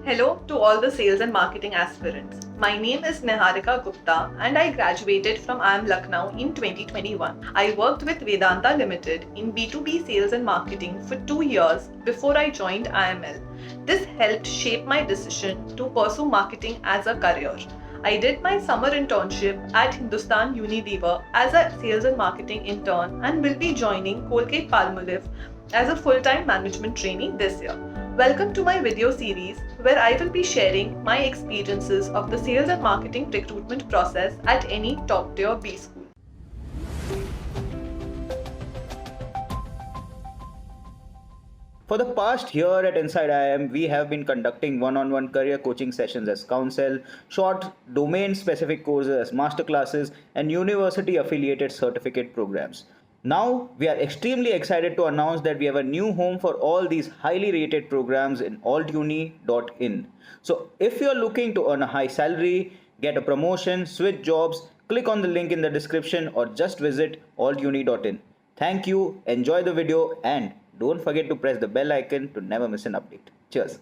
Hello to all the sales and marketing aspirants. My name is Niharika Gupta and I graduated from IIM Lucknow in 2021. I worked with Vedanta Limited in B2B sales and marketing for 2 years before I joined IML. This helped shape my decision to pursue marketing as a career. I did my summer internship at Hindustan Unilever as a sales and marketing intern and will be joining Colgate Palmolive as a full-time management trainee this year. Welcome to my video series where I will be sharing my experiences of the sales and marketing recruitment process at any top tier B school. For the past year at Inside IIM, we have been conducting one-on-one career coaching sessions as counsel, short domain-specific courses as masterclasses, and university-affiliated certificate programs. Now, we are extremely excited to announce that we have a new home for all these highly rated programs in altuni.in. So, if you are looking to earn a high salary, get a promotion, switch jobs, click on the link in the description or just visit altuni.in. Thank you, enjoy the video, and don't forget to press the bell icon to never miss an update. Cheers.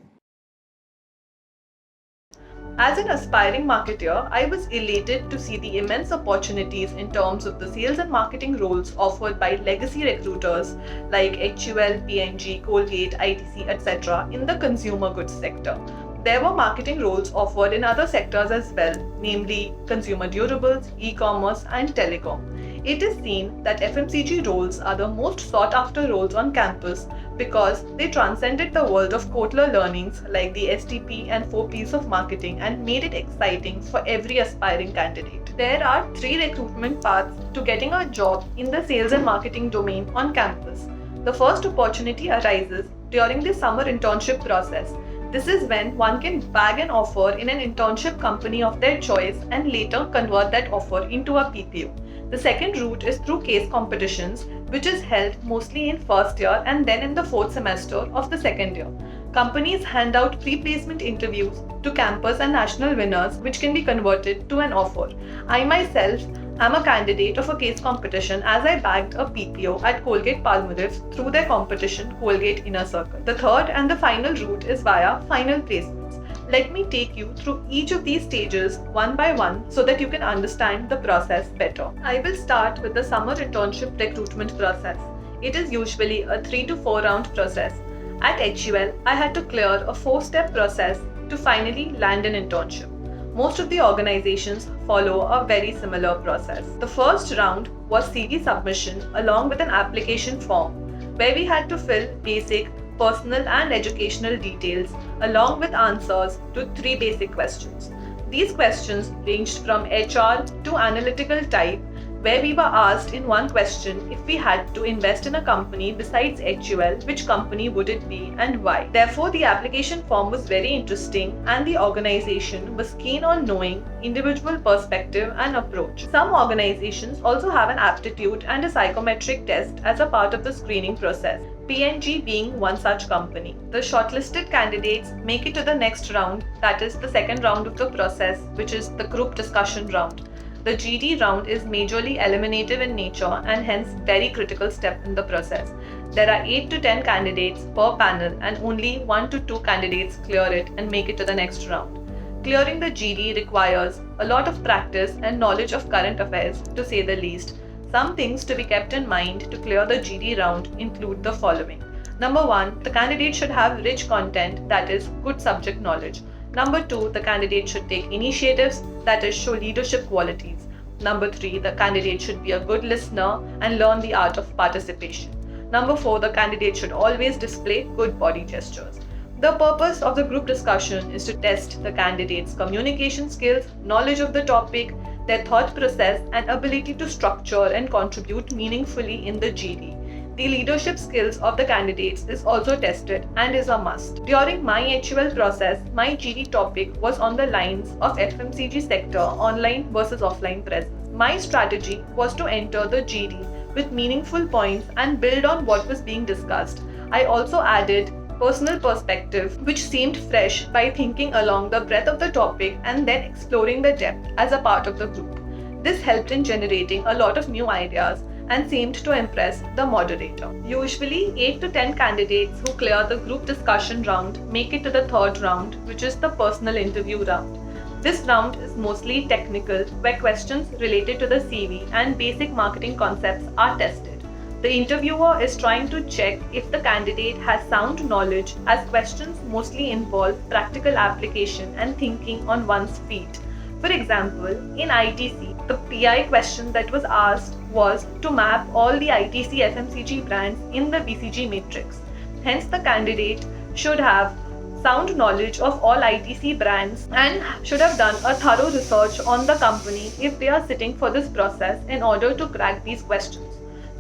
As an aspiring marketer, I was elated to see the immense opportunities in terms of the sales and marketing roles offered by legacy recruiters like HUL, P&G, Colgate, ITC, etc. in the consumer goods sector. There were marketing roles offered in other sectors as well, namely consumer durables, e-commerce, and telecom. It is seen that FMCG roles are the most sought after roles on campus because they transcended the world of Kotler learnings like the STP and 4 Ps of marketing and made it exciting for every aspiring candidate. There are 3 recruitment paths to getting a job in the sales and marketing domain on campus. The first opportunity arises during the summer internship process. This is when one can bag an offer in an internship company of their choice and later convert that offer into a PPO. The second route is through case competitions, which is held mostly in first year and then in the fourth semester of the second year. Companies hand out pre-placement interviews to campus and national winners, which can be converted to an offer. I myself am a candidate of a case competition as I bagged a PPO at Colgate Palmolive through their competition Colgate Inner Circle. The third and the final route is via final placements. Let me take you through each of these stages one by one so that you can understand the process better. I will start with the summer internship recruitment process. It is usually a 3 to 4 round process. At HUL, I had to clear a 4-step process to finally land an internship. Most of the organizations follow a very similar process. The first round was CV submission along with an application form where we had to fill basic personal and educational details along with answers to 3 basic questions. These questions ranged from HR to analytical type, where we were asked in one question if we had to invest in a company besides HUL, which company would it be and why. Therefore, the application form was very interesting and the organization was keen on knowing individual perspective and approach. Some organizations also have an aptitude and a psychometric test as a part of the screening process. P&G being one such company. The shortlisted candidates make it to the next round, that is the second round of the process, which is the group discussion round. The GD round is majorly eliminative in nature and hence very critical step in the process. There are 8 to 10 candidates per panel and only 1 to 2 candidates clear it and make it to the next round. Clearing the GD requires a lot of practice and knowledge of current affairs, to say the least. Some things to be kept in mind to clear the GD round include the following. Number 1, the candidate should have rich content, that is, good subject knowledge. Number 2, the candidate should take initiatives, that is, show leadership qualities. Number 3, the candidate should be a good listener and learn the art of participation. Number 4, the candidate should always display good body gestures. The purpose of the group discussion is to test the candidate's communication skills, knowledge of the topic, their thought process, and ability to structure and contribute meaningfully in the GD. The leadership skills of the candidates is also tested and is a must. During my HUL process, my GD topic was on the lines of FMCG sector online versus offline presence. My strategy was to enter the GD with meaningful points and build on what was being discussed. I also added personal perspective, which seemed fresh by thinking along the breadth of the topic and then exploring the depth as a part of the group. This helped in generating a lot of new ideas and seemed to impress the moderator. Usually, 8 to 10 candidates who clear the group discussion round make it to the third round, which is the personal interview round. This round is mostly technical, where questions related to the CV and basic marketing concepts are tested. The interviewer is trying to check if the candidate has sound knowledge, as questions mostly involve practical application and thinking on one's feet. For example, in ITC, the PI question that was asked was to map all the ITC FMCG brands in the BCG matrix. Hence, the candidate should have sound knowledge of all ITC brands and should have done a thorough research on the company if they are sitting for this process in order to crack these questions.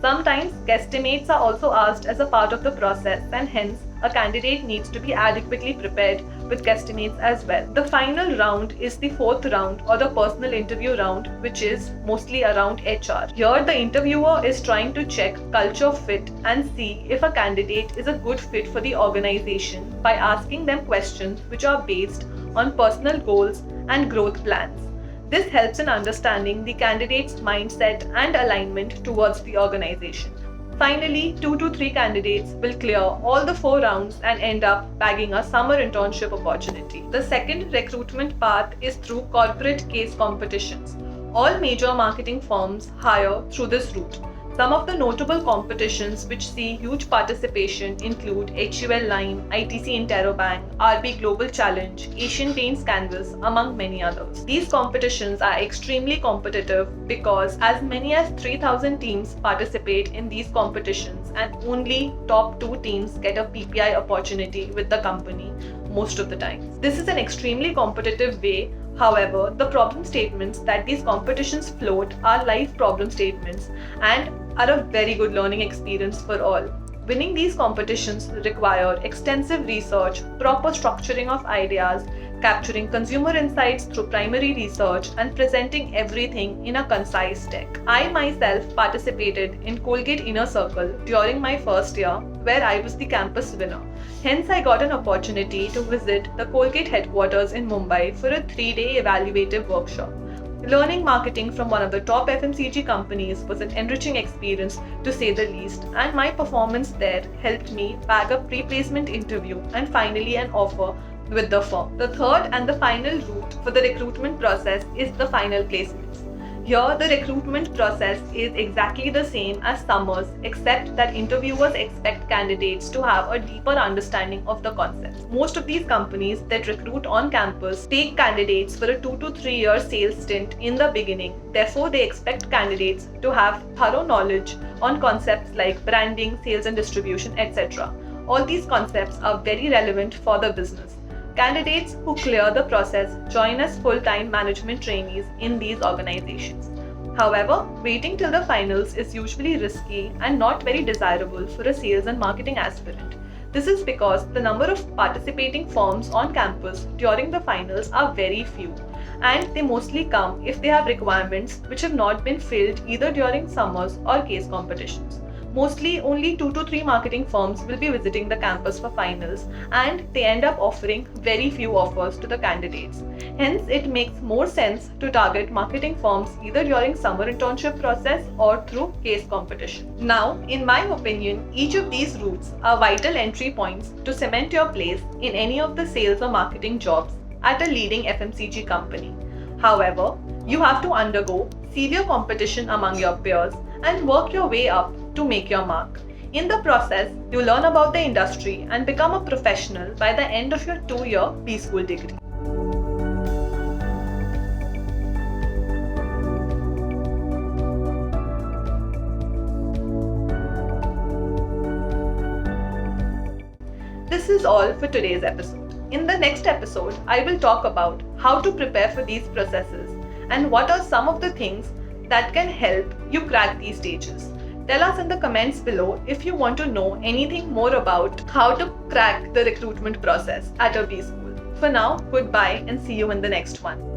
Sometimes guesstimates are also asked as a part of the process, and hence a candidate needs to be adequately prepared with guesstimates as well. The final round is the fourth round, or the personal interview round, which is mostly around HR. Here the interviewer is trying to check culture fit and see if a candidate is a good fit for the organization by asking them questions which are based on personal goals and growth plans. This helps in understanding the candidate's mindset and alignment towards the organization. Finally, 2 to 3 candidates will clear all the 4 rounds and end up bagging a summer internship opportunity. The second recruitment path is through corporate case competitions. All major marketing firms hire through this route. Some of the notable competitions which see huge participation include HUL Lime, ITC Interrobank, RB Global Challenge, Asian Paints Canvas, among many others. These competitions are extremely competitive because as many as 3,000 teams participate in these competitions, and only top 2 teams get a PPI opportunity with the company most of the time. This is an extremely competitive way. However, the problem statements that these competitions float are live problem statements and are a very good learning experience for all. Winning these competitions require extensive research, proper structuring of ideas, capturing consumer insights through primary research, and presenting everything in a concise deck. I myself participated in Colgate Inner Circle during my first year, where I was the campus winner. Hence, I got an opportunity to visit the Colgate headquarters in Mumbai for a 3-day evaluative workshop. Learning marketing from one of the top FMCG companies was an enriching experience, to say the least, and my performance there helped me bag a pre-placement interview and finally an offer with the firm. The third and the final route for the recruitment process is the final placements. Here, the recruitment process is exactly the same as summers, except that interviewers expect candidates to have a deeper understanding of the concepts. Most of these companies that recruit on campus take candidates for a 2 to 3 year sales stint in the beginning. Therefore, they expect candidates to have thorough knowledge on concepts like branding, sales and distribution, etc. All these concepts are very relevant for the business. Candidates who clear the process join as full-time management trainees in these organizations. However, waiting till the finals is usually risky and not very desirable for a sales and marketing aspirant. This is because the number of participating firms on campus during the finals are very few, and they mostly come if they have requirements which have not been filled either during summers or case competitions. Mostly only 2 to 3 marketing firms will be visiting the campus for finals, and they end up offering very few offers to the candidates. Hence, it makes more sense to target marketing firms either during summer internship process or through case competition. Now, in my opinion, each of these routes are vital entry points to cement your place in any of the sales or marketing jobs at a leading FMCG company. However, you have to undergo severe competition among your peers and work your way up to make your mark. In the process, you learn about the industry and become a professional by the end of your 2-year B-School degree. This is all for today's episode. In the next episode, I will talk about how to prepare for these processes and what are some of the things that can help you crack these stages. Tell us in the comments below if you want to know anything more about how to crack the recruitment process at a B-School. For now, goodbye and see you in the next one.